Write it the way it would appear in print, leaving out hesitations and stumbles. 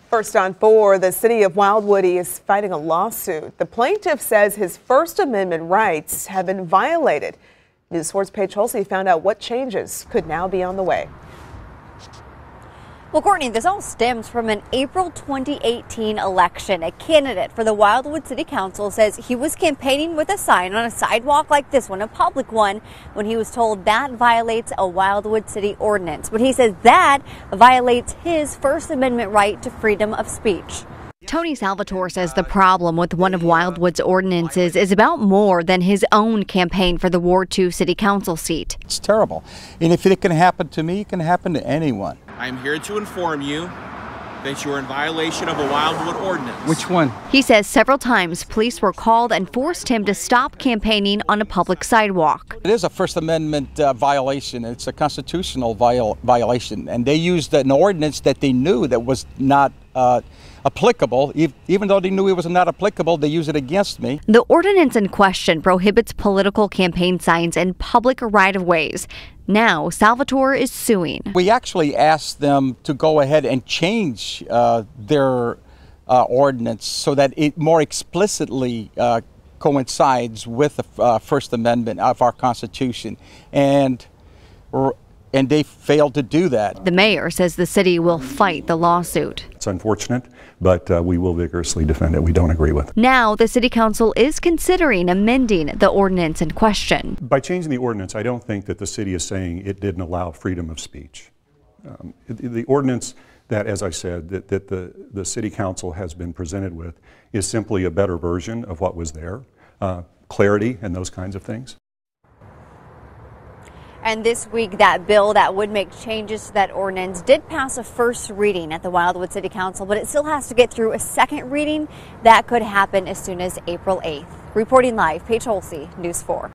First on 4, the city of Wildwood is fighting a lawsuit. The plaintiff says his First Amendment rights have been violated. News 4's Paige HULSEY found out what changes could now be on the way. Well, Courtney, this all stems from an April 2018 election. A candidate for the Wildwood City Council says he was campaigning with a sign on a sidewalk like this one, a public one, when he was told that violates a Wildwood City ordinance. But he says that violates his First Amendment right to freedom of speech. Tony Salvatore says the problem with one of Wildwood's ordinances is about more than his own campaign for the Ward 2 City Council seat. It's terrible. And if it can happen to me, it can happen to anyone. I'm here to inform you that you are in violation of a Wildwood ordinance. Which one? He says several times police were called and forced him to stop campaigning on a public sidewalk. It is a First Amendment violation. It's a constitutional violation. And they used an ordinance that they knew that was not applicable. Even though they knew it was not applicable, they used it against me. The ordinance in question prohibits political campaign signs in public right-of-ways. Now, Salvatore is suing. We actually asked them to go ahead and change their ordinance so that it more explicitly coincides with the First Amendment of our Constitution. And they failed to do that. The mayor says the city will fight the lawsuit. It's unfortunate, but we will vigorously defend it. We don't agree with it. Now, the city council is considering amending the ordinance in question. By changing the ordinance, I don't think that the city is saying it didn't allow freedom of speech. The ordinance that, as I said, that the city council has been presented with is simply a better version of what was there, clarity and those kinds of things. And this week, that bill that would make changes to that ordinance did pass a first reading at the Wildwood City Council, but it still has to get through a second reading. That could happen as soon as April 8th. Reporting live, Paige HULSEY, News 4.